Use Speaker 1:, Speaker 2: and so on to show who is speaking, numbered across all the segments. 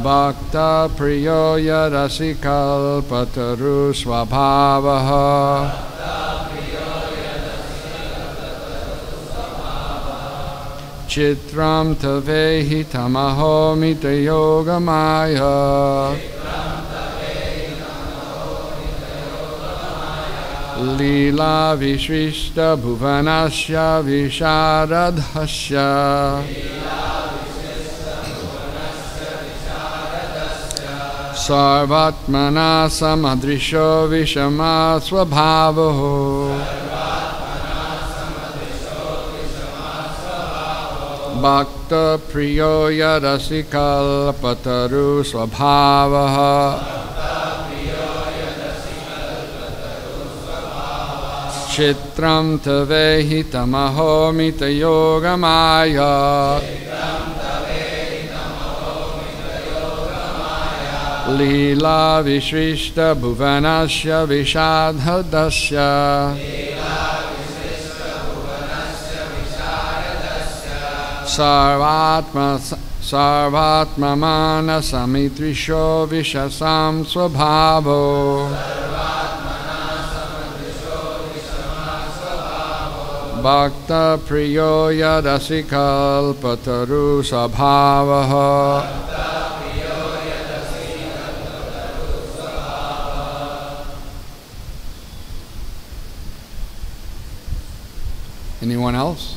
Speaker 1: Bhakta priyo yadasikal-pataru svabhavaha. Chitram tavehi tamaho mita yogamaya. Lila vishvishta bhuvanasya visharadhasya. Sarvatmana samadrisho vishama svabhavaho. Bhakta priyo yadasikal-pataru svabhavaha. Chitram tavehi tamaho mita yogamaya. Lila vishvishta bhuvanasya vishadhadasya. Sarvatma mana samitrisho vishasam svabhavo. Bhakta priyo yadasikal-pataru svabhavaha. Anyone else?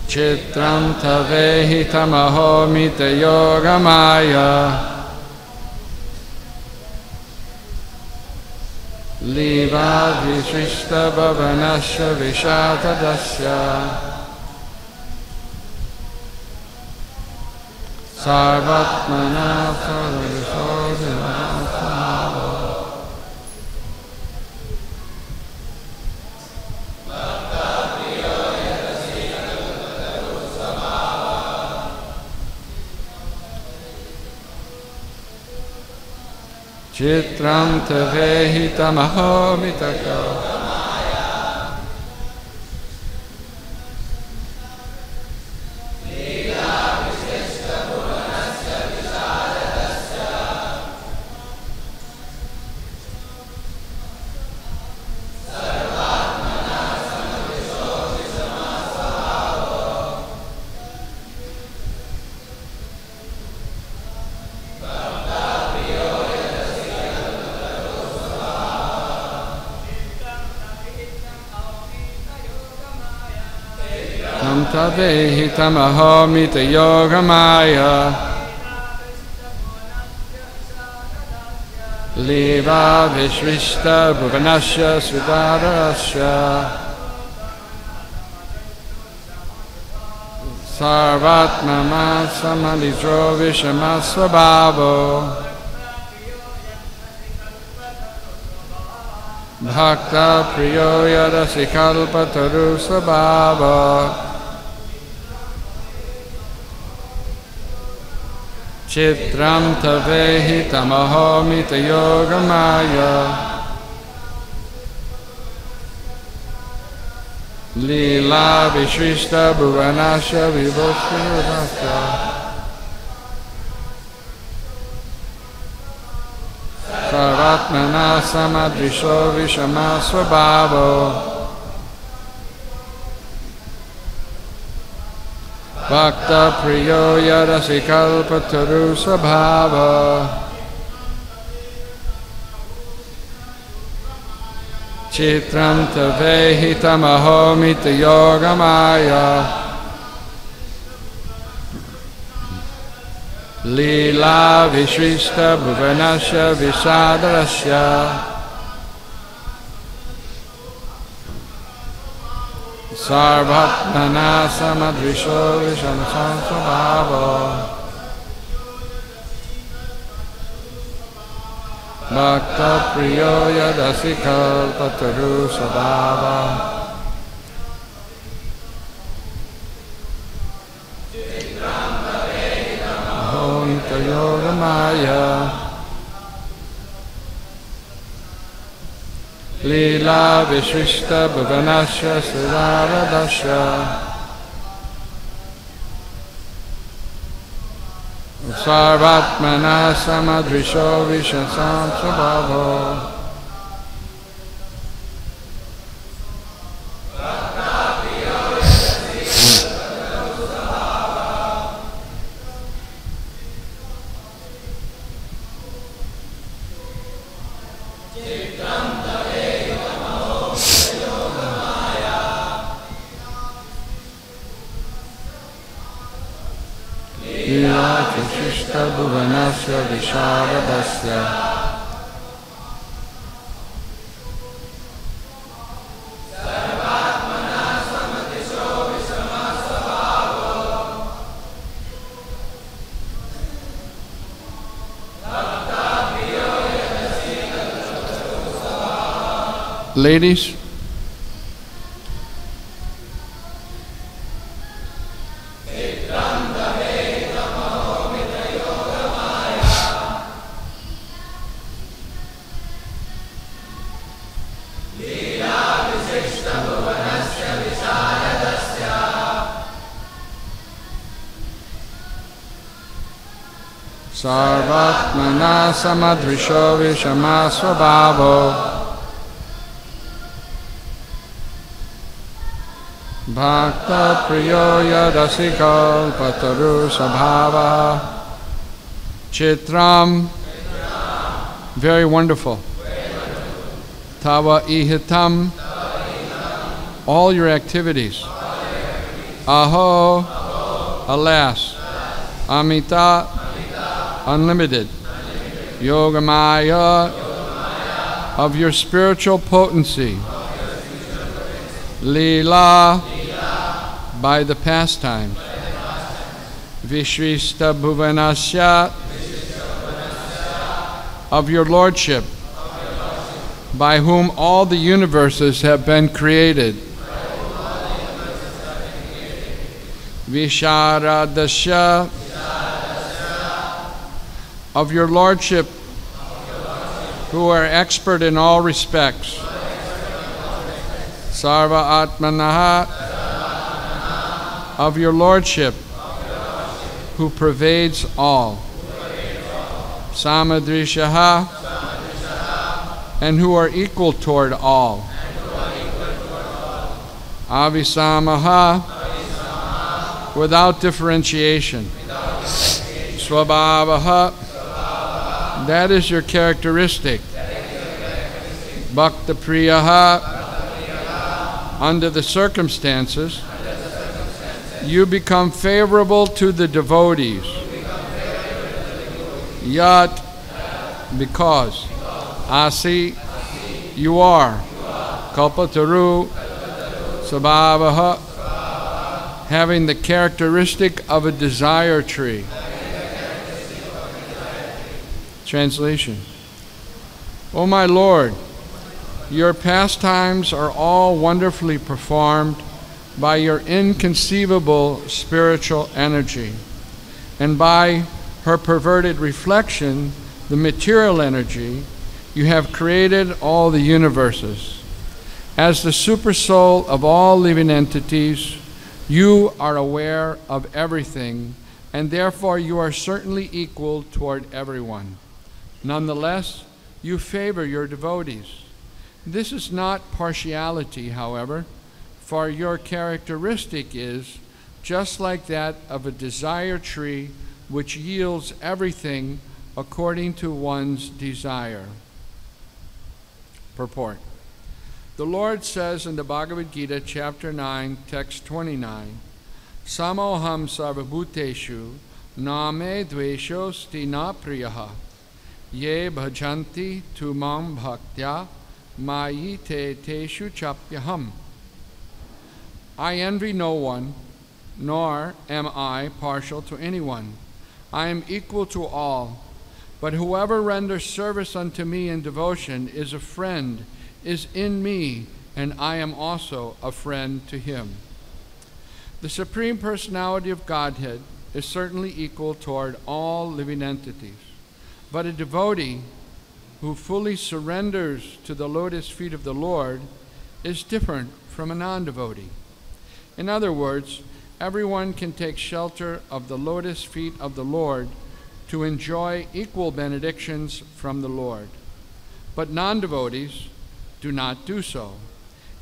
Speaker 1: Chitram tavehi tamaho mita yogamaya. Liva vishvishta bhavanasya vishadhadasya. Sarvatmana samadrisho. Chitram tavehi tamaho mita yogamaya. Lila vishvishta bhuvanasya vishadhadasya. Sarvatmana samadrisho vishama svabhavo. Tavehi tamaho mita yogamaya. Liva vishvishta bhuvanasya svidharasya. Sarvatmana samadrisho vishama svabhavo. Bhakta priyo yadasikal-pataru svabhava. Chitram tavehi tamaho mita yogamaya. Lila vishvishta bhuvanasya vibhosya. Sarvatmana samadrisho vishama svabhavo. Bhakta priyo yadasikal-pataru svabhava. Chitram tavehi tamaho mita yogamaya. Lila vishvishta bhuvanasya vishadhadasya. Sarvatmana samadrisho vishama svabhavo. Bhakta priyo yadasikal-pataru svabhava. Mita yogamaya. Lila vishvishta bhuvanasya sridharadasya. Sarvatmana samadrisho vishasam svabhavo. Bhuvanasya visharadasya Ladies, Sarvatmana samadrisho vishama svabhavo Bhakta priyo yadasika pataru sabhava Chitram, very wonderful. Tava ihitam, all your activities. Aho, alas. Amita, unlimited. Yogamaya, of your spiritual potency. Lila, by the pastimes. Vishvista bhuvanasya, of your lordship, by whom all the universes have been created. Visharadasya, of your lordship, who are expert in all respects. Sarva Atmanaha, of your lordship, who pervades all. Samadrishaha, and who are equal toward all. Avisamaha, without differentiation. Swabhavaha, that is your characteristic. Bhakta priyaha, under the circumstances, you become favorable to the devotees. Yat, because. Asi, you are. Kalpataru, sabhavaha, having the characteristic of a desire tree. Translation. O my Lord, your pastimes are all wonderfully performed by your inconceivable spiritual energy, and by her perverted reflection, the material energy, you have created all the universes. As the supersoul of all living entities, you are aware of everything, and therefore you are certainly equal toward everyone. Nonetheless, you favor your devotees. This is not partiality, however, for your characteristic is just like that of a desire tree which yields everything according to one's desire. Purport. The Lord says in the Bhagavad Gita, chapter 9, text 29, Samoham sarvabhuteshu name dveshosti na priyaha ye bhajanti tumam bhaktya mayi te teshu chapyaham. I envy no one, nor am I partial to anyone. I am equal to all. But whoever renders service unto me in devotion is a friend, is in me, and I am also a friend to him. The Supreme Personality of Godhead is certainly equal toward all living entities. But a devotee who fully surrenders to the lotus feet of the Lord is different from a non-devotee. In other words, everyone can take shelter of the lotus feet of the Lord to enjoy equal benedictions from the Lord. But non-devotees do not do so,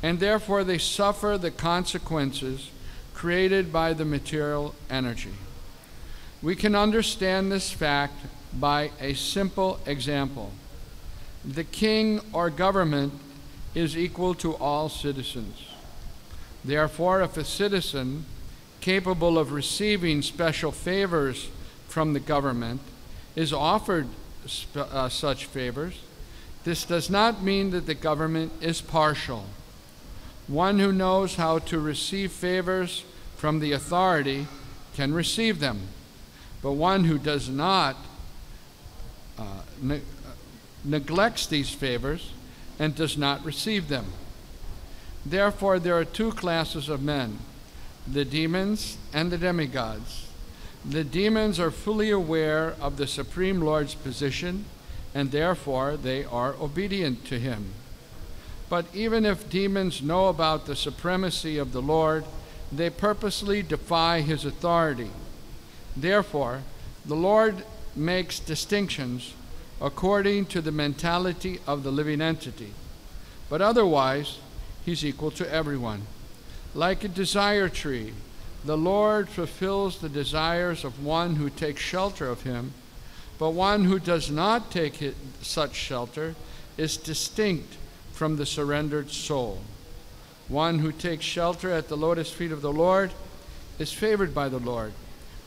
Speaker 1: and therefore they suffer the consequences created by the material energy. We can understand this fact by a simple example. The king or government is equal to all citizens. Therefore, if a citizen capable of receiving special favors from the government is offered such favors, this does not mean that the government is partial. One who knows how to receive favors from the authority can receive them, but one who does not neglects these favors and does not receive them. Therefore, there are two classes of men, the demons and the demigods. The demons are fully aware of the Supreme Lord's position, and therefore they are obedient to him. But even if demons know about the supremacy of the Lord, they purposely defy his authority. Therefore, the Lord makes distinctions according to the mentality of the living entity. But otherwise, he's equal to everyone. Like a desire tree, the Lord fulfills the desires of one who takes shelter of him, but one who does not take such shelter is distinct from the surrendered soul. One who takes shelter at the lotus feet of the Lord is favored by the Lord,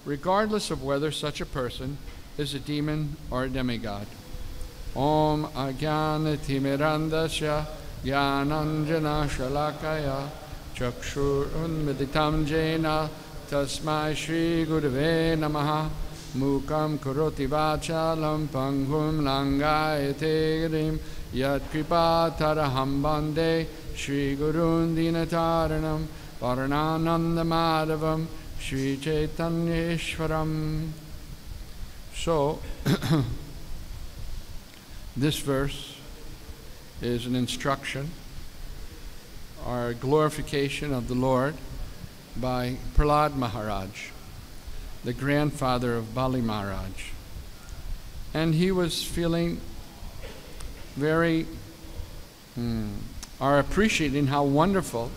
Speaker 1: regardless of whether such a person is a demon or a demigod. Om Ajnana-timirandasya Jnananjana Shalakaya Chakshur Unmeditam Jena Tasmai Shri Gurave Namaha Mukam Karoti Vachalam Panghum Langayate Grim Yat Kripa Taraham Bande Shri Gurun Dinataranam Varanananda Madhavam Shri Chaitanya Ishwaram. So, this verse is an instruction or glorification of the Lord by Prahlad Maharaj, the grandfather of Bali Maharaj. And he was feeling very, or appreciating how wonderful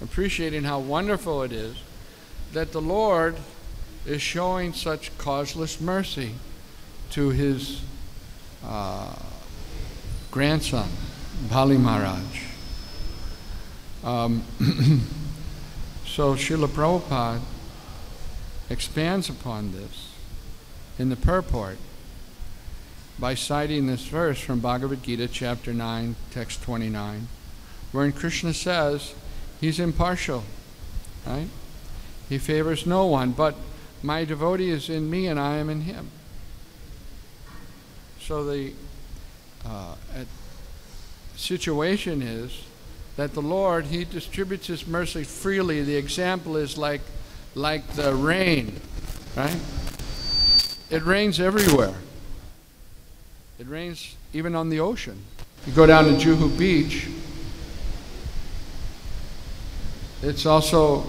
Speaker 1: it is that the Lord is showing such causeless mercy to his grandson, Bali Maharaj. So Srila Prabhupada expands upon this in the purport by citing this verse from Bhagavad Gita, chapter 9, text 29, wherein Krishna says he's impartial, right? He favors no one, but my devotee is in me and I am in him. So the situation is that the Lord, he distributes his mercy freely. The example is like the rain, right? It rains everywhere. It rains even on the ocean. You go down to Juhu Beach, it's also,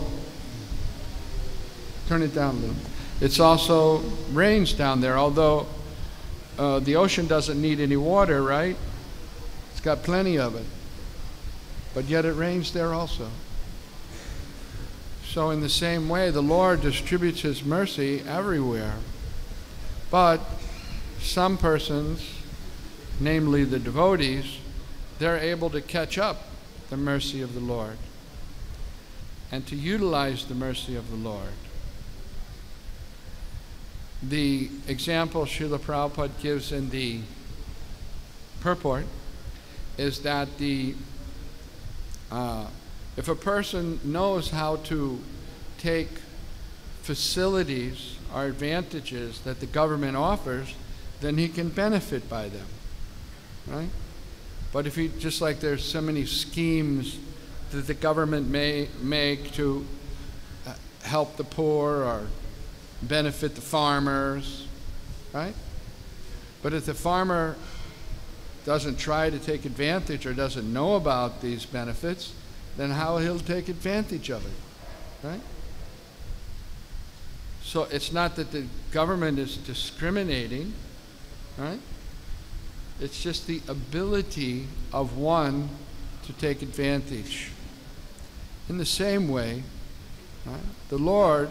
Speaker 1: turn it down a little. It's also rains down there, although the ocean doesn't need any water, right? It's got plenty of it. But yet it rains there also. So in the same way, the Lord distributes his mercy everywhere. But some persons, namely the devotees, they're able to catch up the mercy of the Lord and to utilize the mercy of the Lord. The example Srila Prabhupada gives in the purport is that if a person knows how to take facilities or advantages that the government offers, then he can benefit by them, right? But if he, just like there's so many schemes that the government may make to help the poor or benefit the farmers, right? But if the farmer doesn't try to take advantage or doesn't know about these benefits, then how he'll take advantage of it, right? So it's not that the government is discriminating, right? It's just the ability of one to take advantage. In the same way, right, the Lord,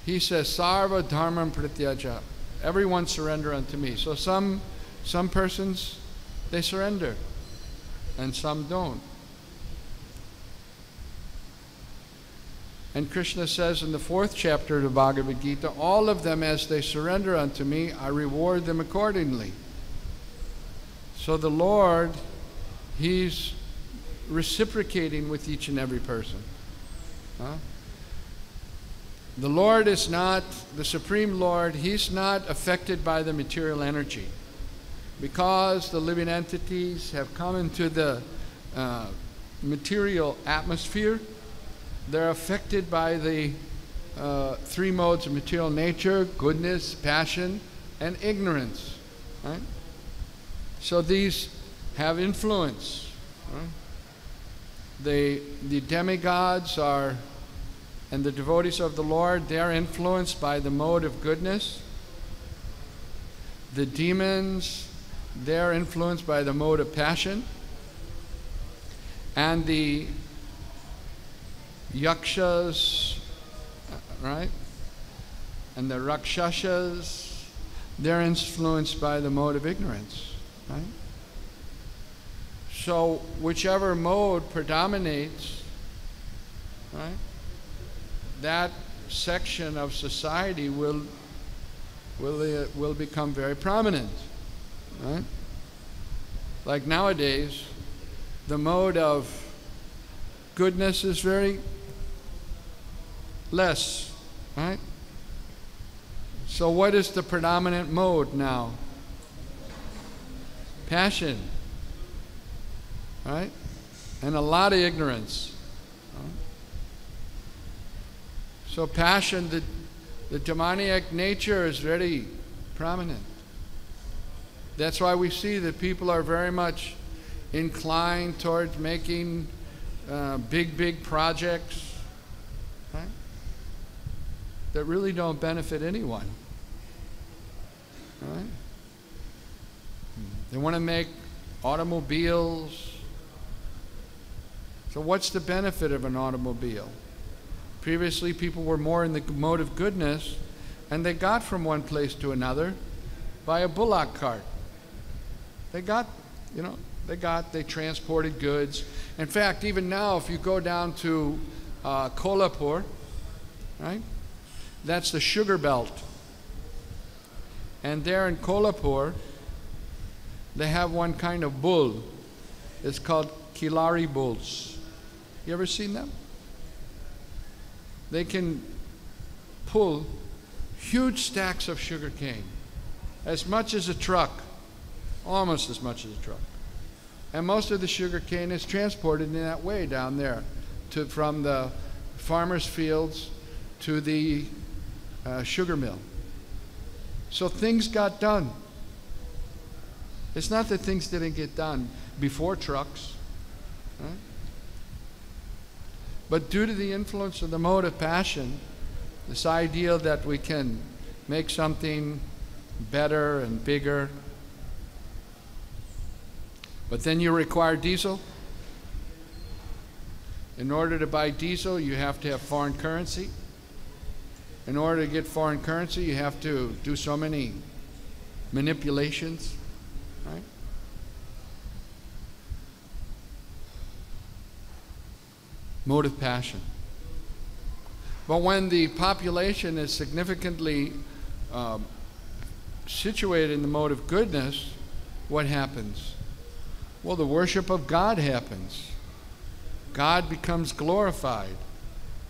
Speaker 1: He says, Sarva Dharmam Prityaja. Everyone surrender unto me. So some persons, they surrender, and some don't. And Krishna says in the 4th chapter of the Bhagavad Gita, all of them as they surrender unto me, I reward them accordingly. So the Lord, He's reciprocating with each and every person. Huh? The Lord is not, the Supreme Lord, He's not affected by the material energy. Because the living entities have come into the material atmosphere, they're affected by the 3 modes of material nature: goodness, passion, and ignorance. Right? So these have influence. Right? The demigods are, and the devotees of the Lord, they're influenced by the mode of goodness. The demons, they're influenced by the mode of passion. And the yakshas, right? And the rakshasas, they're influenced by the mode of ignorance, right? So whichever mode predominates, right, that section of society will become very prominent, right? Like nowadays, the mode of goodness is very less, right? So what is the predominant mode now? Passion, right? And a lot of ignorance. Right? So passion, the demoniac nature is very prominent. That's why we see that people are very much inclined towards making big projects, right, that really don't benefit anyone. Right? They want to make automobiles. So what's the benefit of an automobile? Previously, people were more in the mode of goodness, and they got from one place to another by a bullock cart. They transported goods. In fact, even now, if you go down to Kolhapur, right, that's the sugar belt. And there in Kolhapur, they have one kind of bull. It's called Kilari bulls. You ever seen them? They can pull huge stacks of sugar cane, as much as a truck, almost as much as a truck. And most of the sugar cane is transported in that way down there, from the farmer's fields to the sugar mill. So things got done. It's not that things didn't get done before trucks, right? But due to the influence of the mode of passion, this idea that we can make something better and bigger, but then you require diesel. In order to buy diesel, you have to have foreign currency. In order to get foreign currency, you have to do so many manipulations, right? Mode of passion. But when the population is significantly situated in the mode of goodness, what happens? Well, the worship of God happens. God becomes glorified.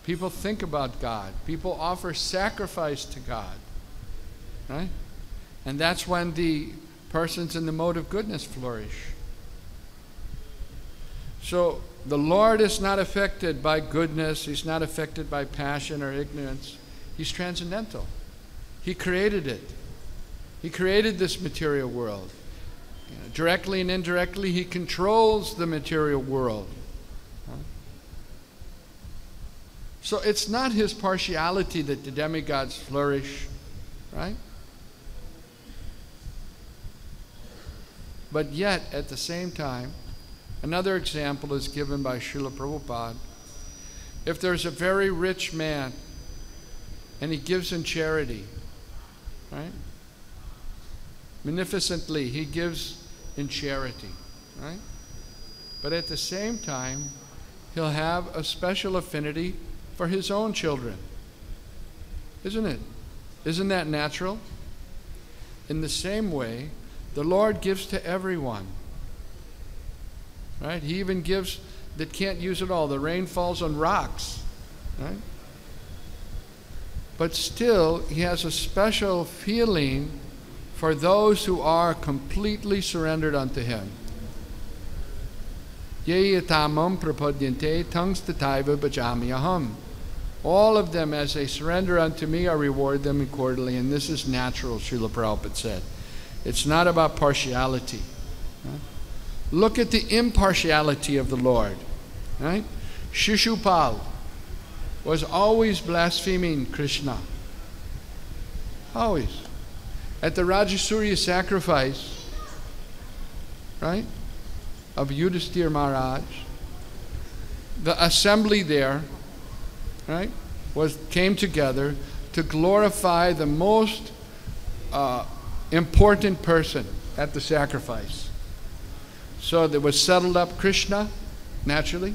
Speaker 1: People think about God. People offer sacrifice to God, right? And that's when the persons in the mode of goodness flourish. So the Lord is not affected by goodness. He's not affected by passion or ignorance. He's transcendental. He created it. He created this material world. Directly and indirectly, He controls the material world. So it's not his partiality that the demigods flourish, right? But yet, at the same time, another example is given by Srila Prabhupada. If there's a very rich man and he gives in charity, right? Munificently, he gives in charity, right? But at the same time, he'll have a special affinity for his own children. Isn't it? Isn't that natural? In the same way, the Lord gives to everyone. Right? He even gives that can't use it all. The rain falls on rocks. Right? But still, he has a special feeling for those who are completely surrendered unto him. Ye yatamam prapadyante tangs tataiva bhajami aham. All of them, as they surrender unto me, I reward them accordingly. And this is natural, Srila Prabhupada said. It's not about partiality. Right? Look at the impartiality of the Lord. Right? Shishupal was always blaspheming Krishna. Always. At the Rajasurya sacrifice, right, of Yudhisthira Maharaj, the assembly there, right, came together to glorify the most important person at the sacrifice. So there was settled up Krishna, naturally,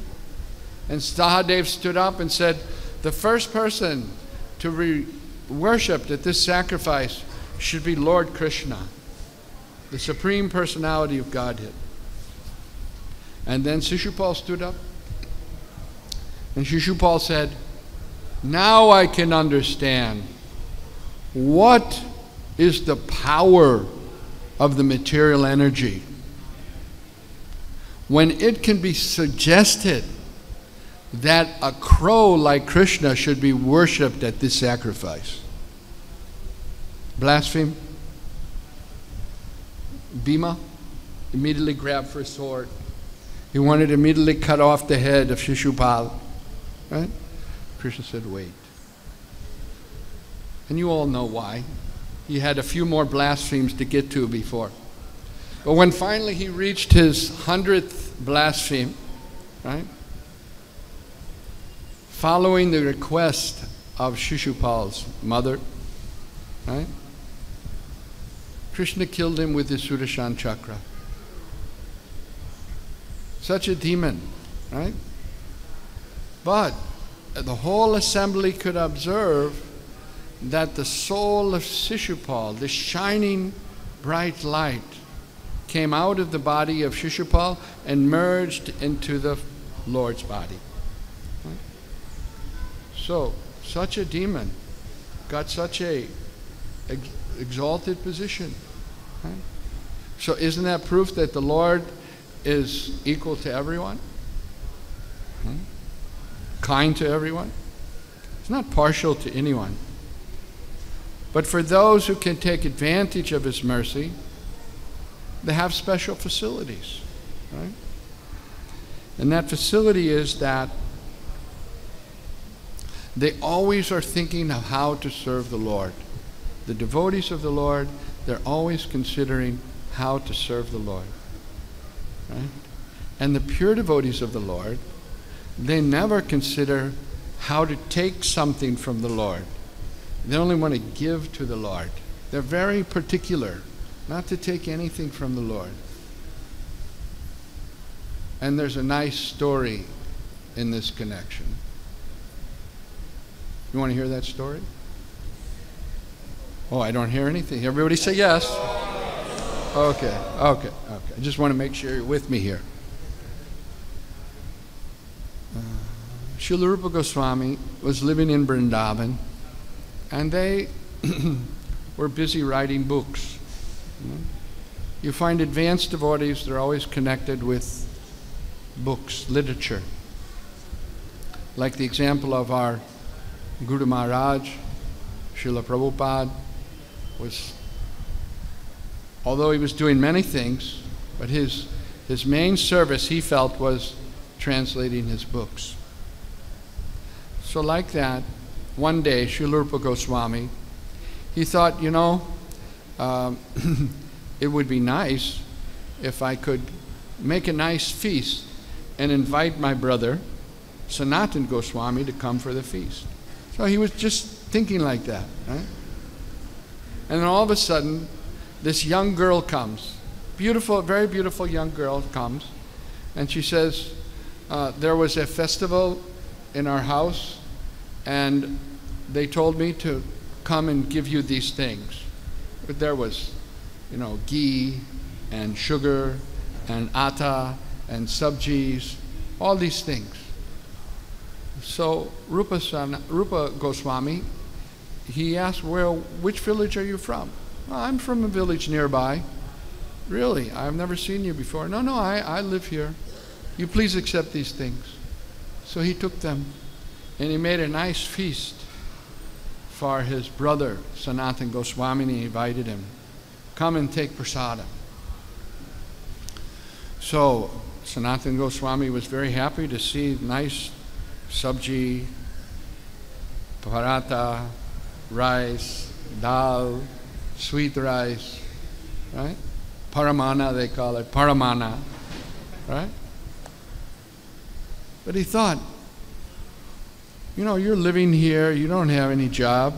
Speaker 1: and Sahadev stood up and said, the first person to be worshipped at this sacrifice should be Lord Krishna, the Supreme Personality of Godhead. And then Shishupal stood up, and Shishupal said, now I can understand what is the power of the material energy. When it can be suggested that a crow like Krishna should be worshipped at this sacrifice. Blaspheme. Bhima immediately grabbed for his sword. He wanted to immediately cut off the head of Shishupal. Right? Krishna said, wait. And you all know why. He had a few more blasphemies to get to before. But when finally he reached his 100th blaspheme, right, following the request of Shishupal's mother, right, Krishna killed him with his Sudarshan chakra. Such a demon, right? But the whole assembly could observe that the soul of Shishupal, the shining bright light, came out of the body of Shishupal and merged into the Lord's body. Right? So, such a demon got such a exalted position. Right? So isn't that proof that the Lord is equal to everyone? Right? Kind to everyone? He's not partial to anyone. But for those who can take advantage of his mercy, they have special facilities, right? And that facility is that they always are thinking of how to serve the Lord. The devotees of the Lord, they're always considering how to serve the Lord, right? And the pure devotees of the Lord, they never consider how to take something from the Lord. They only want to give to the Lord. They're very particular not to take anything from the Lord. And there's a nice story in this connection. You want to hear that story? Oh, I don't hear anything. Everybody say yes. Okay. I just want to make sure you're with me here. Srila Rupa Goswami was living in Vrindavan, and they were busy writing books. You find advanced devotees, they're always connected with books, literature. Like the example of our Guru Maharaj, Srila Prabhupada, was, although he was doing many things, but his main service, he felt, was translating his books. So like that, one day, Srila Rupa Goswami, he thought, you know, it would be nice if I could make a nice feast and invite my brother, Sanatan Goswami, to come for the feast. So he was just thinking like that, right? And then all of a sudden, this young girl comes, beautiful, very beautiful young girl comes, and she says, there was a festival in our house, and they told me to come and give you these things. But there was, you know, ghee and sugar and atta and sabjis, all these things. So Rupa Goswami, he asked, well, which village are you from? Well, I'm from a village nearby. Really? I've never seen you before. No, I live here. You please accept these things. So he took them, and he made a nice feast for his brother, Sanatan Goswami, and he invited him. Come and take prasadam. So Sanatan Goswami was very happy to see nice sabji, paratha, rice, dal, sweet rice, right? Paramana, they call it, paramana, right? But he thought, you know, you're living here, you don't have any job.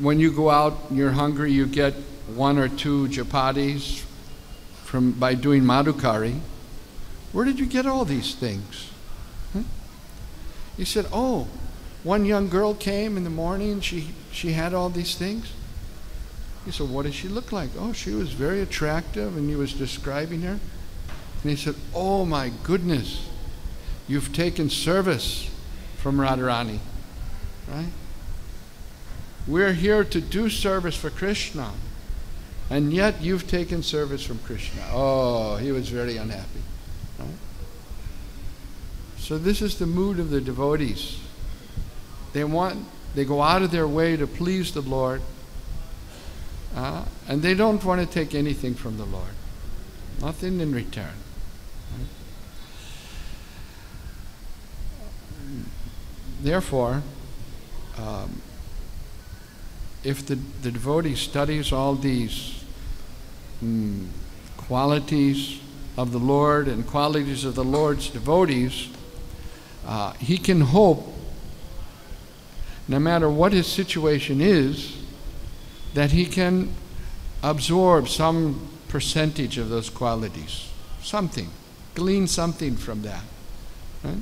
Speaker 1: When you go out and you're hungry, you get 1 or 2 chapatis by doing madhukari. Where did you get all these things? He said, oh, one young girl came in the morning, she had all these things. He said, what did she look like? Oh, she was very attractive, and he was describing her. And he said, oh my goodness, you've taken service from Radharani, right? We're here to do service for Krishna, and yet you've taken service from Krishna. Oh, he was very unhappy, right? So this is the mood of the devotees. They go out of their way to please the Lord, and they don't want to take anything from the Lord, nothing in return. Right? Therefore, if the devotee studies all these qualities of the Lord and qualities of the Lord's devotees, he can hope, no matter what his situation is, that he can absorb some percentage of those qualities, something, glean something from that. Right?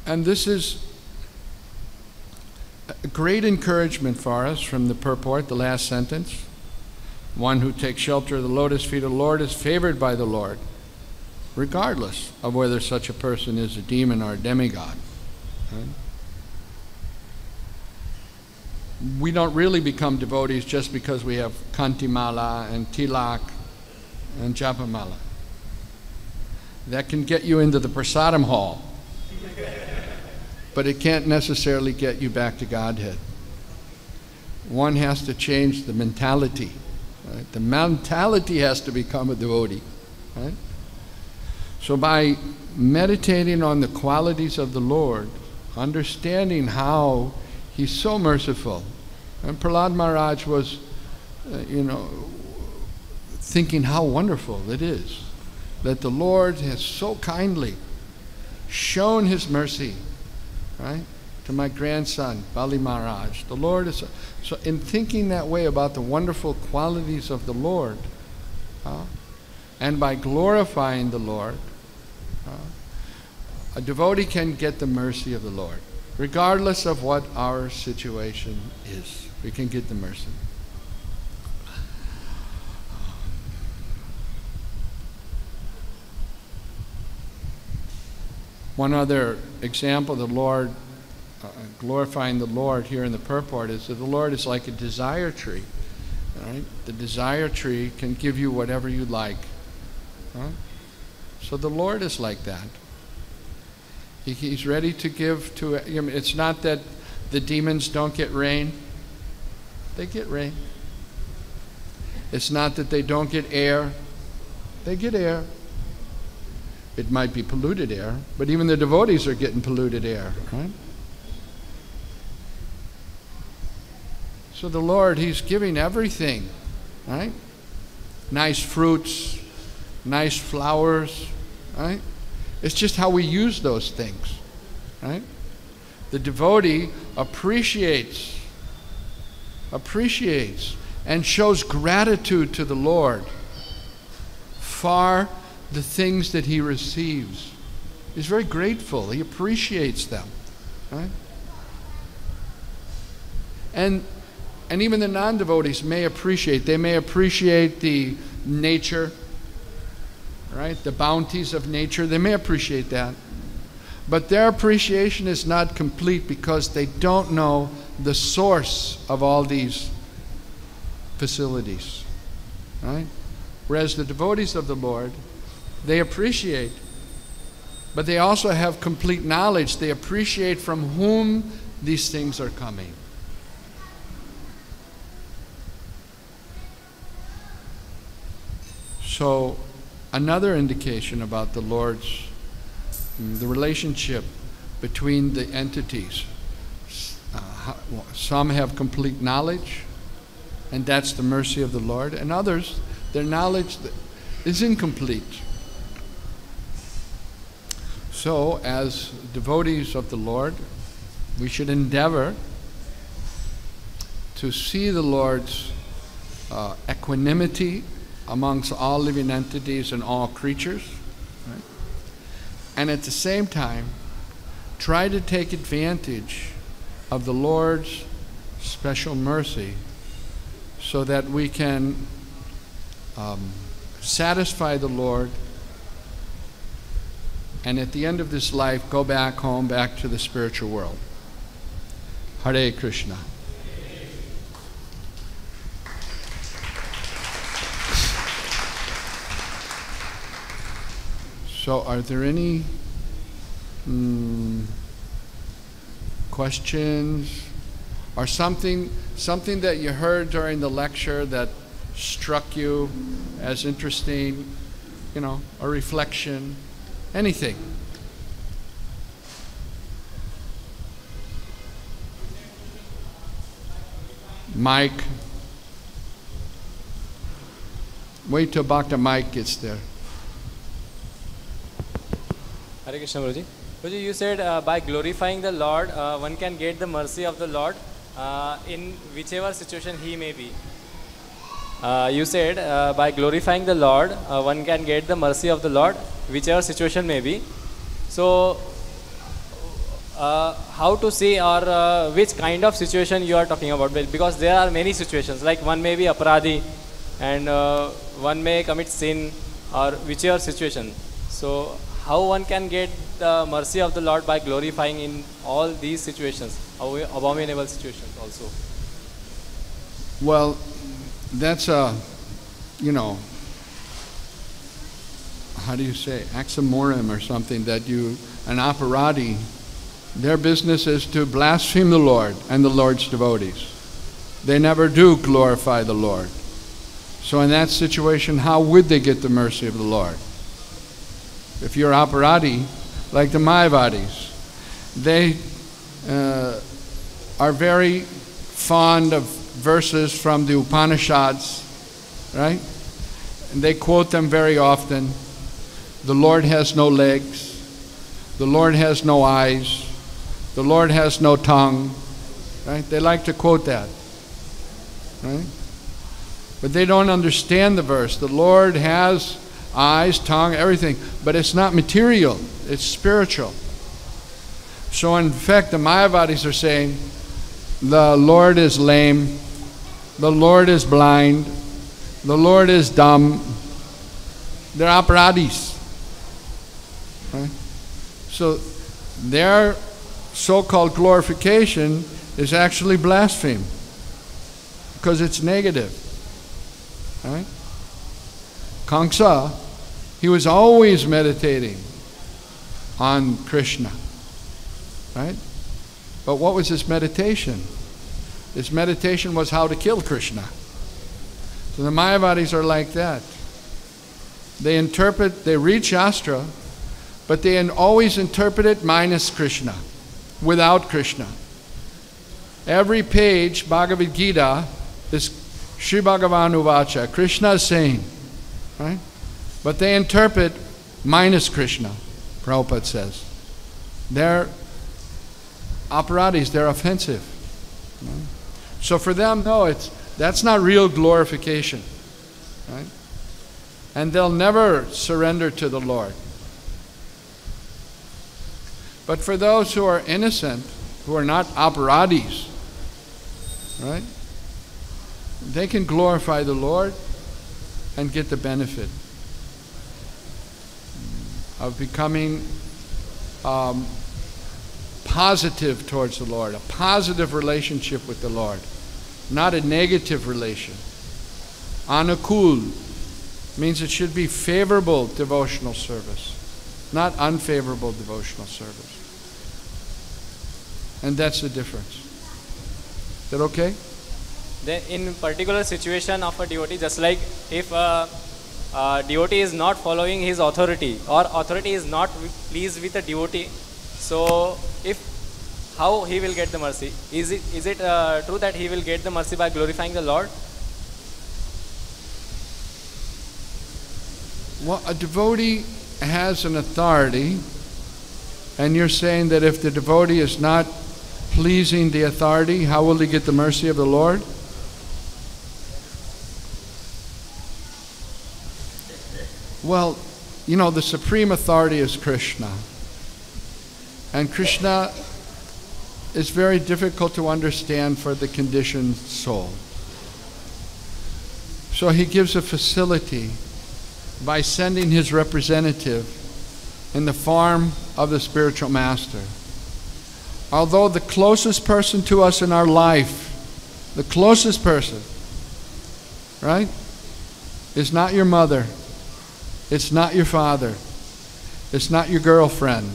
Speaker 1: And this is a great encouragement for us from the purport, the last sentence. One who takes shelter of the lotus feet of the Lord is favored by the Lord, regardless of whether such a person is a demon or a demigod. Right? We don't really become devotees just because we have kantimala and tilak and japamala. That can get you into the prasadam hall, but it can't necessarily get you back to Godhead. One has to change the mentality. Right? The mentality has to become a devotee. Right? So by meditating on the qualities of the Lord, understanding how He's so merciful, and Prahlad Maharaj was, thinking how wonderful it is that the Lord has so kindly shown His mercy, right, to my grandson, Bali Maharaj. The Lord is, so in thinking that way about the wonderful qualities of the Lord, and by glorifying the Lord, a devotee can get the mercy of the Lord. Regardless of what our situation is, we can get the mercy. One other example of the Lord, glorifying the Lord here in the purport, is that the Lord is like a desire tree. Right? The desire tree can give you whatever you like. So the Lord is like that. He's ready to give to, it's not that the demons don't get rain. They get rain. It's not that they don't get air. They get air. It might be polluted air, but even the devotees are getting polluted air, right? So the Lord, He's giving everything, right? Nice fruits, nice flowers, right? It's just how we use those things, right? The devotee appreciates and shows gratitude to the Lord for the things that he receives. He's very grateful. He appreciates them, right? And even the non-devotees may appreciate. They may appreciate the nature, right? The bounties of nature. They may appreciate that. But their appreciation is not complete because they don't know the source of all these facilities, right? Whereas the devotees of the Lord, they appreciate, but they also have complete knowledge. They appreciate from whom these things are coming. So, another indication about the Lord's, the relationship between the entities. Some have complete knowledge, and that's the mercy of the Lord, and others, their knowledge is incomplete. So, as devotees of the Lord, we should endeavor to see the Lord's equanimity amongst all living entities and all creatures, right? And at the same time, try to take advantage of the Lord's special mercy so that we can satisfy the Lord and at the end of this life go back home, back to the spiritual world. Hare Krishna. So are there any questions or something that you heard during the lecture that struck you as interesting, you know, a reflection, anything? Mike. Wait till Bhakta Mike gets there.
Speaker 2: Hare Krishna, Prabhuji. Prabhuji, you said by glorifying the Lord, one can get the mercy of the Lord in whichever situation he may be. You said by glorifying the Lord, one can get the mercy of the Lord, whichever situation may be. So, how to see or which kind of situation you are talking about? Because there are many situations, like one may be aparadhi and one may commit sin or whichever situation. So, how one can get the mercy of the Lord by glorifying in all these situations, abominable situations also?
Speaker 1: Well, that's a, you know, how do you say, oxymoron or something, that an aparadhi, their business is to blaspheme the Lord and the Lord's devotees. They never do glorify the Lord. So in that situation, how would they get the mercy of the Lord? If you're aparadhi, like the Mayavadis, they are very fond of verses from the Upanishads, right? And they quote them very often. The Lord has no legs. The Lord has no eyes. The Lord has no tongue. Right? They like to quote that. Right? But they don't understand the verse. The Lord has eyes, tongue, everything. But it's not material. It's spiritual. So in fact, the Mayavadis are saying, the Lord is lame. The Lord is blind. The Lord is dumb. They're aparadhis. Right? So their so-called glorification is actually blaspheme because it's negative. Right? Kamsa, he was always meditating on Krishna. Right? But what was his meditation? His meditation was how to kill Krishna. So the Mayavadis are like that. They interpret, they read Shastra, but they always interpret it minus Krishna, without Krishna. Every page, Bhagavad Gita, is Sri Bhagavan Uvacha. Krishna is saying, right? But they interpret minus Krishna, Prabhupada says. They're aparadis, they're offensive. Right? So for them, no, that's not real glorification. Right? And they'll never surrender to the Lord. But for those who are innocent, who are not aparadis, right? They can glorify the Lord and get the benefit of becoming positive towards the Lord, a positive relationship with the Lord, not a negative relation. Anukul means it should be favorable devotional service, not unfavorable devotional service. And that's the difference. Is that okay?
Speaker 2: Then in particular situation of a devotee, just like if a devotee is not following his authority, or authority is not pleased with a devotee, so how he will get the mercy? Is it true that he will get the mercy by glorifying the Lord?
Speaker 1: Well, a devotee has an authority, and you're saying that if the devotee is not pleasing the authority, how will he get the mercy of the Lord? Well, you know, the supreme authority is Krishna. And Krishna is very difficult to understand for the conditioned soul. So he gives a facility by sending his representative in the form of the spiritual master. Although the closest person to us in our life, the closest person, right, is not your mother, it's not your father, it's not your girlfriend.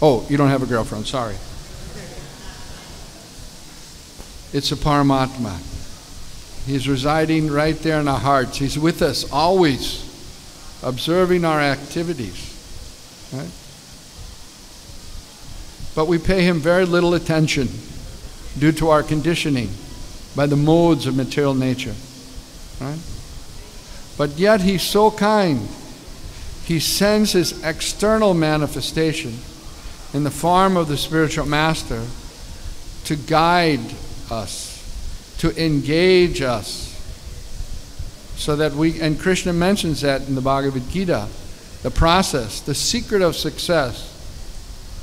Speaker 1: Oh, you don't have a girlfriend, sorry. It's a Paramatma. He's residing right there in our hearts. He's with us always, observing our activities. Right? But we pay him very little attention due to our conditioning by the modes of material nature. Right? But yet he's so kind. He sends his external manifestation in the form of the spiritual master to guide us, to engage us, so that we, and Krishna mentions that in the Bhagavad Gita, the process, the secret of success.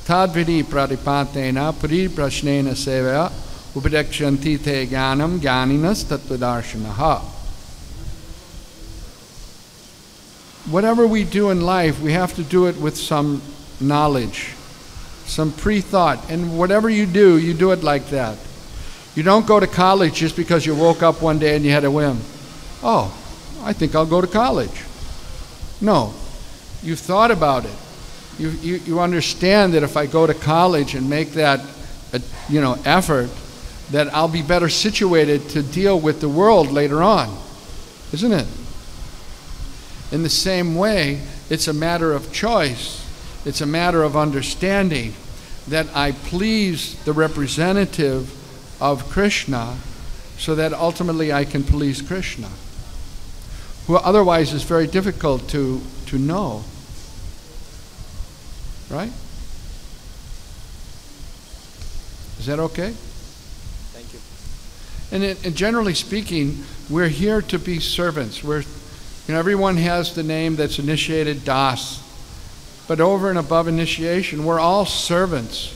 Speaker 1: Tadvidi pradipatena pariprashnena sevaya upadekshanti te jnanam jnaninas tattvadarshanaha. Whatever we do in life, we have to do it with some knowledge, some pre-thought. And whatever you do it like that. You don't go to college just because you woke up one day and you had a whim. Oh, I think I'll go to college. No, you've thought about it. You understand that if I go to college and make that effort, that I'll be better situated to deal with the world later on, isn't it? In the same way, it's a matter of choice. It's a matter of understanding that I please the representative of Krishna so that ultimately I can please Krishna, who otherwise is very difficult to know. Right? Is that okay?
Speaker 2: Thank you.
Speaker 1: And generally speaking, we're here to be servants. Everyone has the name that's initiated Das. But over and above initiation, we're all servants.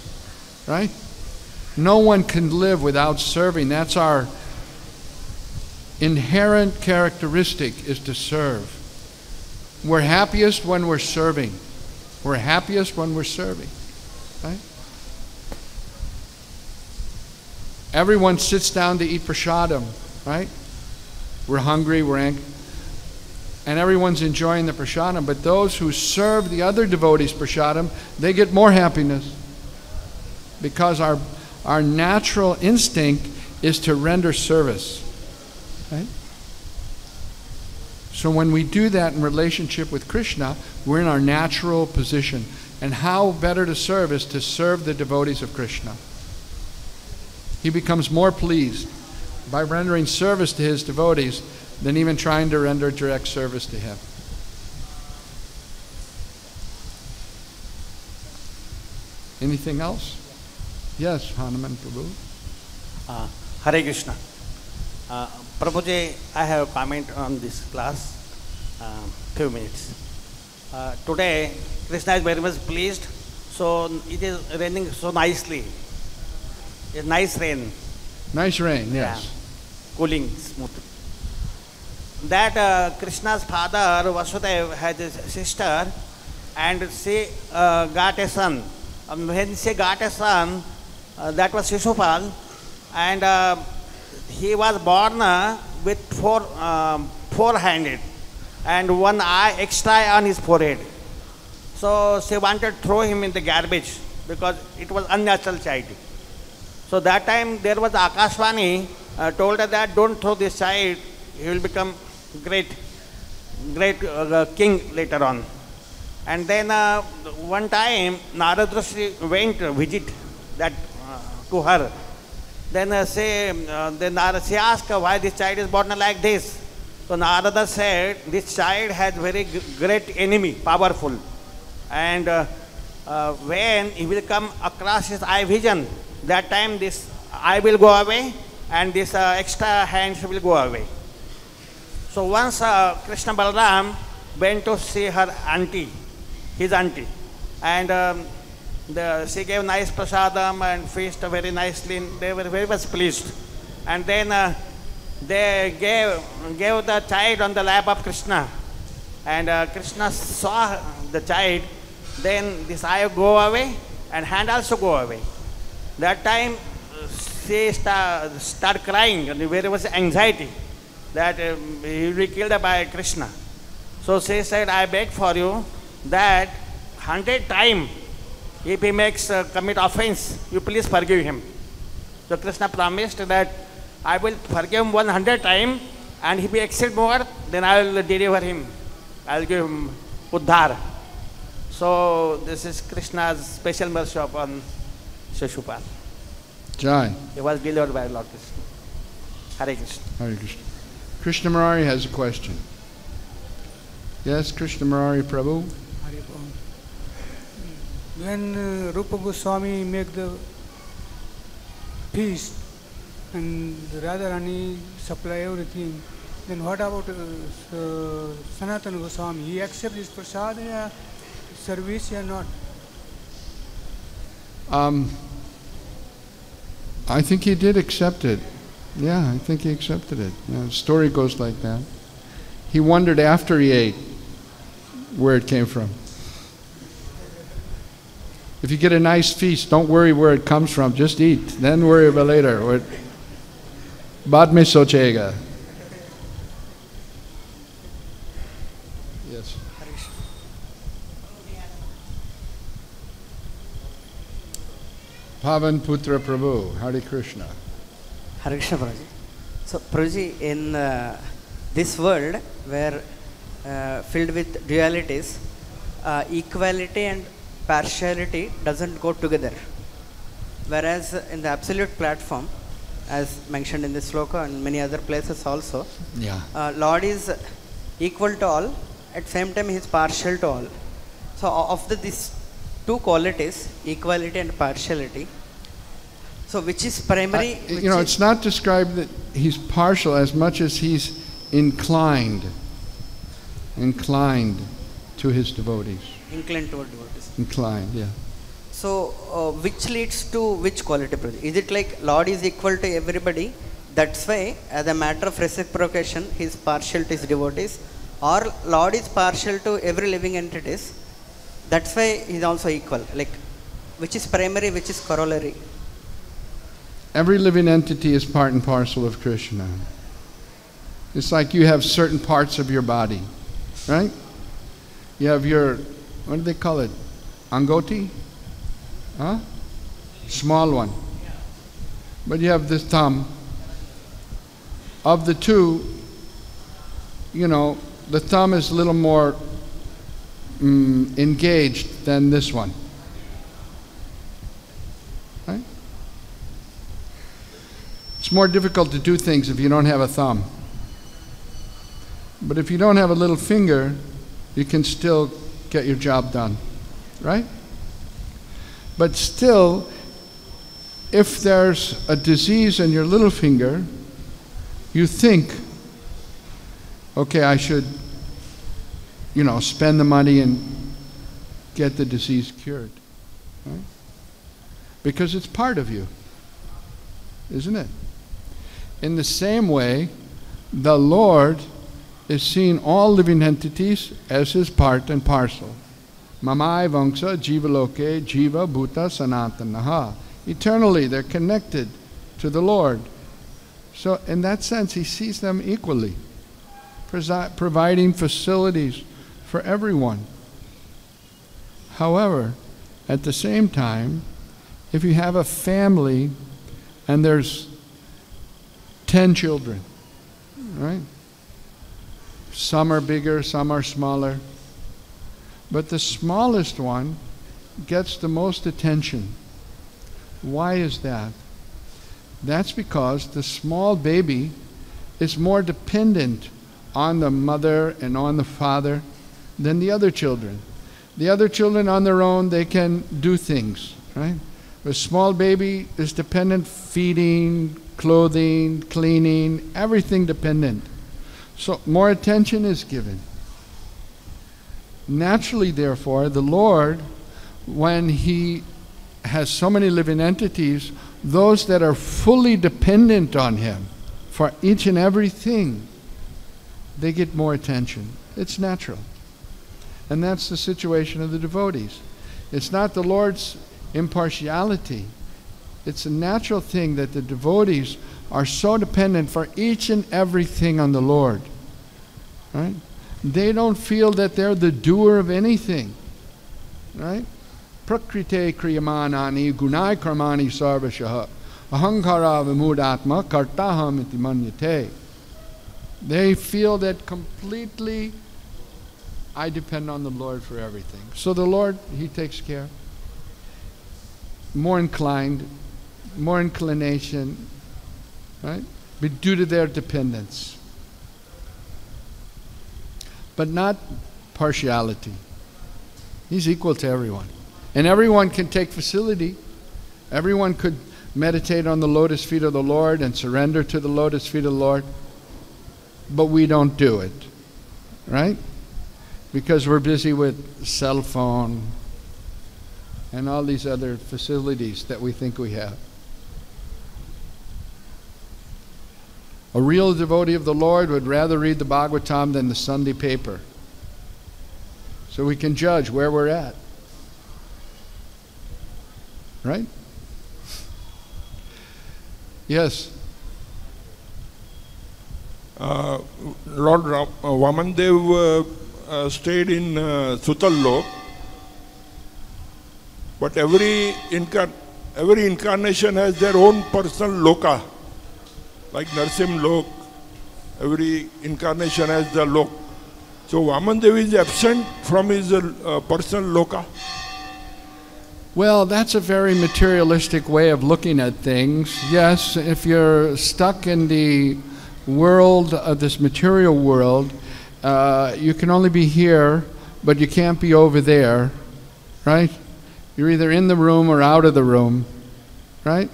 Speaker 1: Right? No one can live without serving. That's our inherent characteristic, is to serve. We're happiest when we're serving. We're happiest when we're serving. Right? Everyone sits down to eat prasadam, right? We're hungry, we're angry. And everyone's enjoying the prasadam. But those who serve the other devotees prasadam, they get more happiness. Because our natural instinct is to render service. Right? So when we do that in relationship with Krishna, we're in our natural position. And how better to serve is to serve the devotees of Krishna. He becomes more pleased by rendering service to his devotees than even trying to render direct service to him. Anything else? Yes, Hanuman Prabhu.
Speaker 3: Hare Krishna. Prabhuji, I have a comment on this class. Few minutes. Today, Krishna is very much pleased. So it is raining so nicely. A nice rain.
Speaker 1: Nice rain, yes.
Speaker 3: Yeah. Cooling, smooth. That Krishna's father, Vasudev, had a sister and she got a son. When she got a son, that was Shishupal, and he was born with four-handed and one eye extra on his forehead. So she wanted to throw him in the garbage because it was unnatural child. So that time there was Akashvani told her that don't throw this child, he will become great king later on. And then one time Narada Rishi went to visit that to her. Then she asked why this child is born like this. So Narada said this child has very great enemy, powerful. And when he will come across his eye vision, that time this eye will go away and this extra hands will go away. So once Krishna Balaram went to see her auntie, his auntie, and she gave nice prasadam and feast very nicely. They were very much pleased. And then they gave the child on the lap of Krishna. And Krishna saw the child. Then this eye go away and hand also go away. That time she start crying and very much anxiety that he will be killed by Krishna. So she said, I beg for you that 100 times if he makes commit offense, you please forgive him. So Krishna promised that I will forgive him 100 times, and if he exceeds more, then I will deliver him. I will give him Uddhar. So this is Krishna's special mercy upon Shishupal.
Speaker 1: Jai.
Speaker 3: He was delivered by Lord Krishna. Hare Krishna.
Speaker 1: Hare Krishna. Krishna Murari has a question. Yes, Krishna Murari Prabhu.
Speaker 4: When Rupa Goswami make the feast and Radharani supply everything, then what about Sanatana Goswami? He accepts his prasad or service or not?
Speaker 1: I think he did accept it. Yeah, I think he accepted it. Yeah, the story goes like that. He wondered after he ate where it came from. If you get a nice feast, don't worry where it comes from. Just eat. Then worry about later. Baad mein sochega. Yes. Pavan Putra Prabhu. Hare Krishna.
Speaker 5: Hare Krishna Prabhuji. So Prabhuji, in this world where filled with dualities, equality and partiality doesn't go together. Whereas in the absolute platform, as mentioned in this sloka and many other places also, Lord is equal to all, at the same time he is partial to all. So of these two qualities, equality and partiality, so which is primary?
Speaker 1: It's not described that he's partial as much as he's inclined to his devotees.
Speaker 5: Inclined toward devotees.
Speaker 1: Inclined, yeah.
Speaker 5: So, which leads to which quality? Is it like Lord is equal to everybody? That's why, as a matter of reciprocation, he is partial to his devotees, or Lord is partial to every living entities. That's why he is also equal. Like, which is primary, which is corollary?
Speaker 1: Every living entity is part and parcel of Krishna. It's like you have certain parts of your body, right? You have your, what do they call it? Angoti? Huh? Small one. But you have this thumb. Of the two, the thumb is a little more engaged than this one. Right? It's more difficult to do things if you don't have a thumb. But if you don't have a little finger, you can still get your job done. Right? But still, if there's a disease in your little finger, you think, okay, I should, spend the money and get the disease cured. Right? Because it's part of you, isn't it? In the same way, the Lord is seeing all living entities as his part and parcel. Mamai Vangsa Jiva Loke Jiva Bhuta Sanatanaha. Eternally, they're connected to the Lord. So in that sense, he sees them equally, providing facilities for everyone. However, at the same time, if you have a family and there's 10 children, right? Some are bigger, some are smaller. But the smallest one gets the most attention. Why is that? That's because the small baby is more dependent on the mother and on the father than the other children. The other children on their own, they can do things, right? The small baby is dependent, feeding, clothing, cleaning, everything dependent. So more attention is given. Naturally, therefore, the Lord, when he has so many living entities, those that are fully dependent on him for each and everything, they get more attention. It's natural. And that's the situation of the devotees. It's not the Lord's impartiality. It's a natural thing that the devotees are so dependent for each and everything on the Lord. Right? They don't feel that they're the doer of anything. Right? Prakrite kriyamanani gunai karmani sarvashaha ahankara vimudatma kartaham iti manyate. They feel that completely I depend on the Lord for everything. So the Lord, he takes care. More inclined, more inclination, right? But due to their dependence. But not partiality. He's equal to everyone. And everyone can take facility. Everyone could meditate on the lotus feet of the Lord and surrender to the lotus feet of the Lord. But we don't do it. Right? Because we're busy with cell phone and all these other facilities that we think we have. A real devotee of the Lord would rather read the Bhagavatam than the Sunday paper. So we can judge where we're at. Right? Yes.
Speaker 6: Lord Vamandev stayed in Sutal-lok, but every incarnation has their own personal loka. Like Narsim Lok, every incarnation has the lok. So Vamandev is absent from his personal loka.
Speaker 1: Well, that's a very materialistic way of looking at things. Yes, if you're stuck in the world of this material world, you can only be here, but you can't be over there, right? You're either in the room or out of the room, right?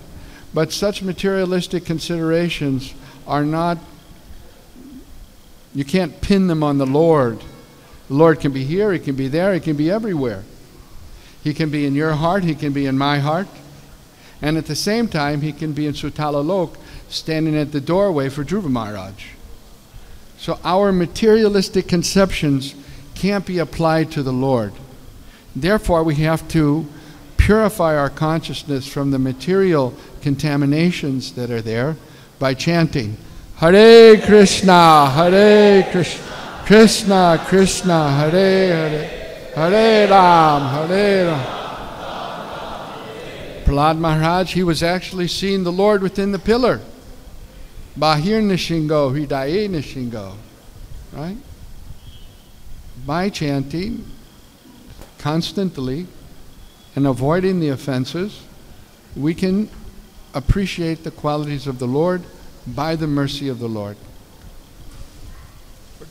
Speaker 1: But such materialistic considerations are not, you can't pin them on the Lord. The Lord can be here, he can be there, he can be everywhere. He can be in your heart, he can be in my heart. And at the same time, he can be in Sutala Lok, standing at the doorway for Dhruva Maharaj. So our materialistic conceptions can't be applied to the Lord. Therefore, we have to purify our consciousness from the material contaminations that are there by chanting Hare Krishna, Hare Krishna, Krishna Krishna, Hare Hare, Hare Ram, Hare Ram. Prahlad Maharaj, he was actually seeing the Lord within the pillar. Bahir Nishingo, Hridaye Nishingo. Right? by chanting constantly and avoiding the offenses, we can appreciate the qualities of the Lord by the mercy of the Lord.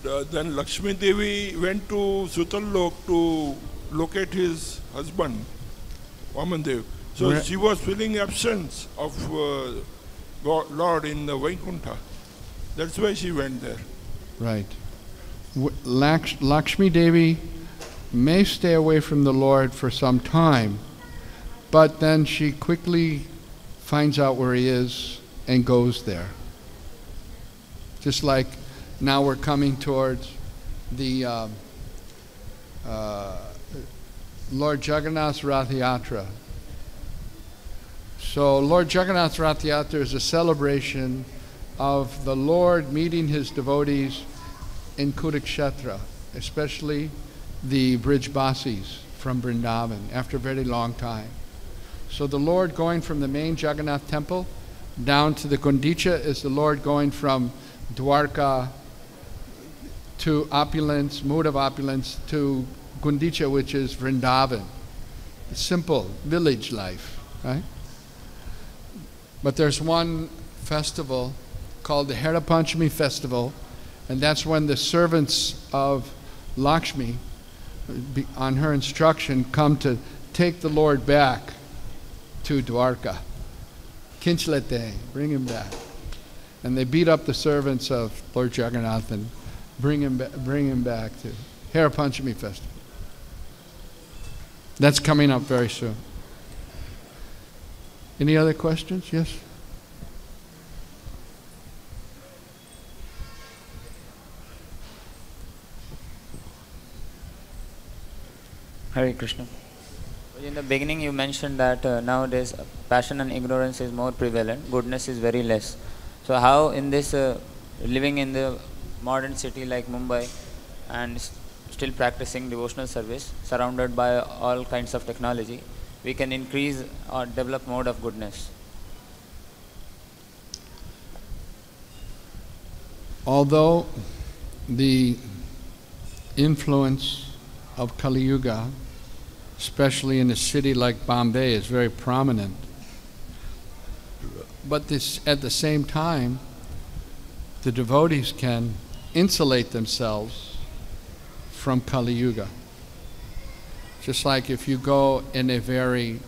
Speaker 6: But then Lakshmi Devi went to Sutalok to locate his husband, Vamandev. So she was feeling absence of Lord in the Vaikuntha. That's why she went there.
Speaker 1: Right. Lakshmi Devi may stay away from the Lord for some time, but then she quickly finds out where he is and goes there. Just like now we're coming towards the Lord Jagannath's Rath Yatra. So Lord Jagannath's Rath Yatra is a celebration of the Lord meeting his devotees in Kurukshetra, especially the Brijbasis from Vrindavan, after a very long time. So the Lord going from the main Jagannath temple down to the Gundicha is the Lord going from Dwarka to opulence, mood of opulence, to Gundicha, which is Vrindavan. Simple village life, right? But there's one festival called the Hare Panchami festival, and that's when the servants of Lakshmi, on her instruction, come to take the Lord back to Dwarka. Kinchlete, bring him back. And they beat up the servants of Lord Jagannath and bring him back to Hare Panchami festival. That's coming up very soon. Any other questions? Yes?
Speaker 7: Hare Krishna. In the beginning you mentioned that nowadays passion and ignorance is more prevalent, goodness is very less. So how in this living in the modern city like Mumbai and still practicing devotional service, surrounded by all kinds of technology, we can increase or develop mode of goodness?
Speaker 1: Although the influence of Kali Yuga, especially in a city like Bombay, is very prominent, but this, at the same time, the devotees can insulate themselves from Kali Yuga. Just like if you go in a very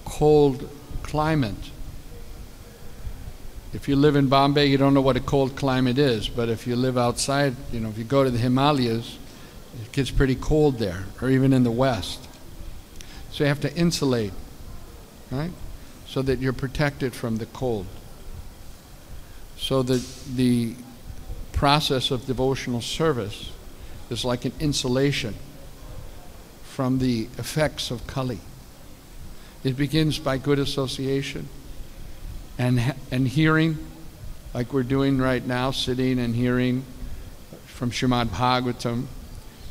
Speaker 1: cold climate. If you live in Bombay, you don't know what a cold climate is, but if you live outside, if you go to the Himalayas, it gets pretty cold there, or even in the West. So you have to insulate, right? So that you're protected from the cold. So the process of devotional service is like an insulation from the effects of Kali. It begins by good association and hearing, like we're doing right now, sitting and hearing from Srimad Bhagavatam,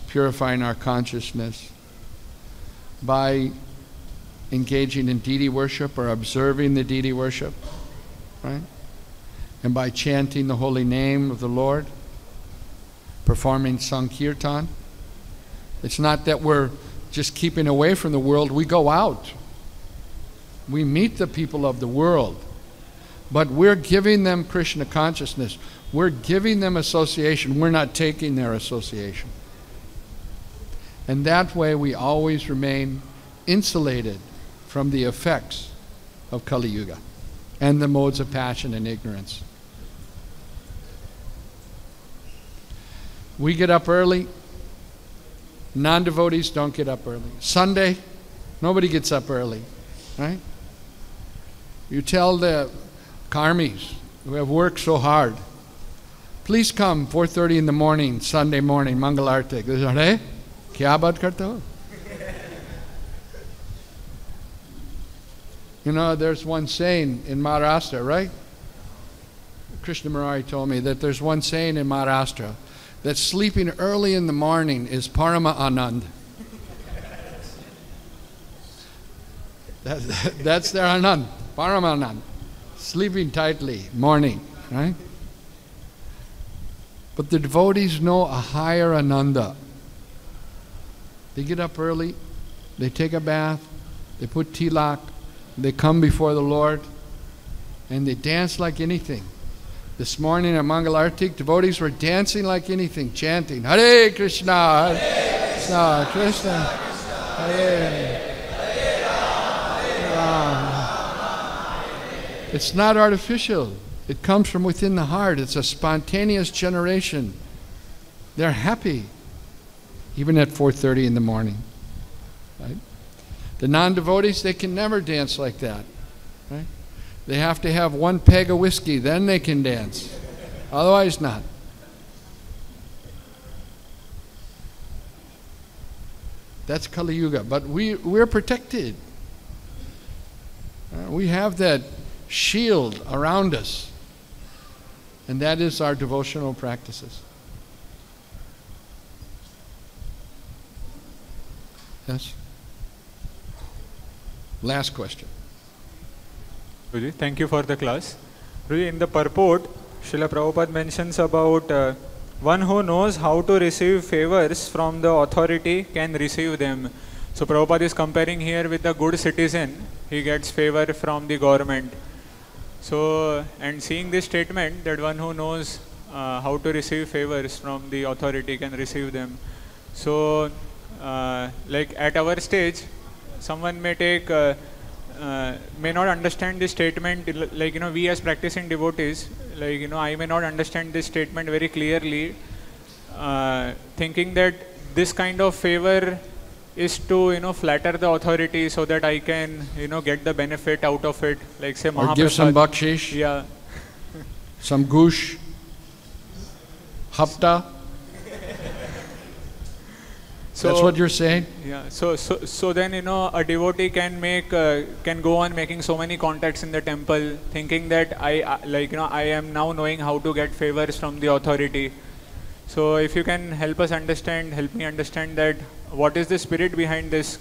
Speaker 1: purifying our consciousness, by engaging in deity worship or observing the deity worship, right? And by chanting the holy name of the Lord, performing Sankirtan. It's not that we're just keeping away from the world, we go out. We meet the people of the world, but we're giving them Krishna consciousness. We're giving them association. We're not taking their association. And that way we always remain insulated from the effects of Kali Yuga and the modes of passion and ignorance. We get up early. Non-devotees don't get up early. Sunday, nobody gets up early, right? You tell the karmis who have worked so hard, please come 4:30 in the morning, Sunday morning, Mangal Arti. They say, "Hey, kya baat karte ho?" There's one saying in Maharashtra, right? Krishna Murari told me that there's one saying in Maharashtra that sleeping early in the morning is Parama Anand. That's their Anand, Parama Anand. Sleeping tightly, morning, right? But the devotees know a higher Ananda, They get up early, they take a bath, they put tilak, they come before the Lord, and they dance like anything. This morning at Mangalartik, devotees were dancing like anything, chanting, Hare Krishna, Hare Krishna, Krishna, Hare Ram. It's not artificial. It comes from within the heart. It's a spontaneous generation. They're happy, even at 4:30 in the morning. Right? The non-devotees, they can never dance like that. Right? They have to have 1 peg of whiskey, then they can dance. Otherwise not. That's Kali Yuga. But we're protected. We have that shield around us. And that is our devotional practices. Yes? Last question.
Speaker 8: Guruji, thank you for the class. Guruji, in the purport, Srila Prabhupada mentions about one who knows how to receive favors from the authority can receive them. So Prabhupada is comparing here with the good citizen. He gets favor from the government. So, and seeing this statement that one who knows how to receive favors from the authority can receive them. So, like at our stage, someone may take may not understand this statement, like, we as practicing devotees, like, I may not understand this statement very clearly, thinking that this kind of favor is to, flatter the authority so that I can, get the benefit out of it, like say Mahaprasad.
Speaker 1: Or give some bakshish.
Speaker 8: Yeah.
Speaker 1: Some goosh. Hafta.
Speaker 8: So,
Speaker 1: that's what you're saying?
Speaker 8: Yeah. So then, a devotee can make, can go on making so many contacts in the temple, thinking that I am now knowing how to get favors from the authority. So if you can help me understand that what is the spirit behind this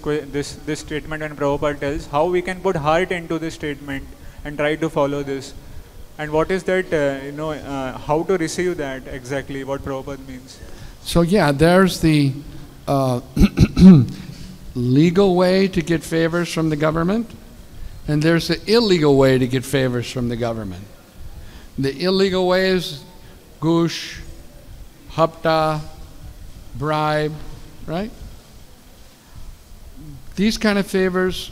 Speaker 8: statement when Prabhupada tells, how we can put heart into this statement and try to follow this. And what is that, how to receive that exactly, what Prabhupada means.
Speaker 1: So yeah, there's the legal way to get favors from the government, and there's the illegal way to get favors from the government. The illegal way is goosh, hapta, bribe, right? These kind of favors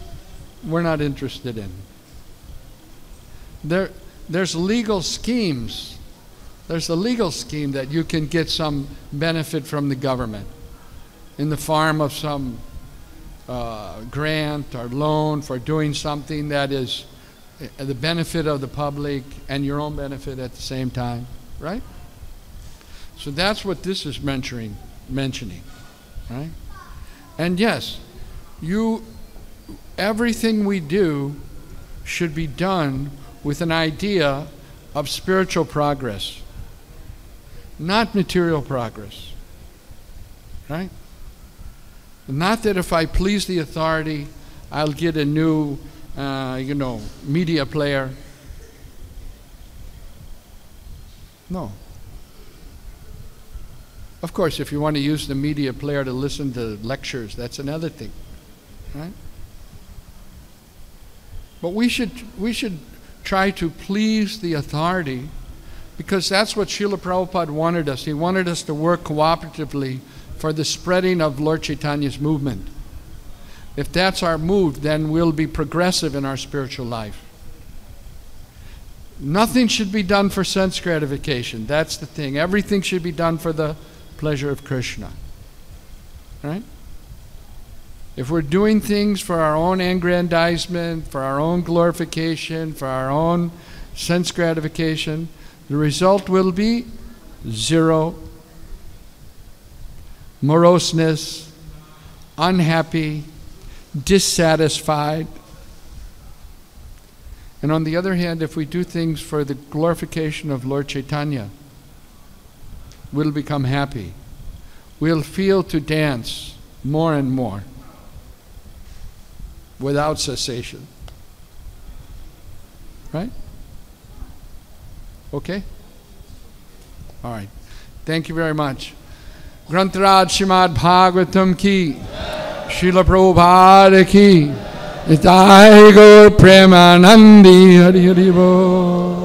Speaker 1: we're not interested in. There's legal schemes. There's a legal scheme that you can get some benefit from the government in the form of some grant or loan for doing something that is the benefit of the public and your own benefit at the same time, right? So that's what this is mentioning, right? And yes, everything we do should be done with an idea of spiritual progress, not material progress, right? Not that if I please the authority, I'll get a new, media player. No. Of course, if you want to use the media player to listen to lectures, that's another thing, right? But we should try to please the authority, because that's what Srila Prabhupada wanted us. He wanted us to work cooperatively for the spreading of Lord Chaitanya's movement. If that's our move, then we'll be progressive in our spiritual life. Nothing should be done for sense gratification. That's the thing. Everything should be done for the pleasure of Krishna. Right? If we're doing things for our own aggrandizement, for our own glorification, for our own sense gratification, the result will be zero. Moroseness, unhappy, dissatisfied. And on the other hand, if we do things for the glorification of Lord Chaitanya, we'll become happy. We'll feel to dance more and more without cessation. Right? Okay? All right. Thank you very much. Grantaraj Srimad Bhagavatam ki. Srila Prabhupada ki, Nitai Gaur Premanandi, Hari Hari Bol.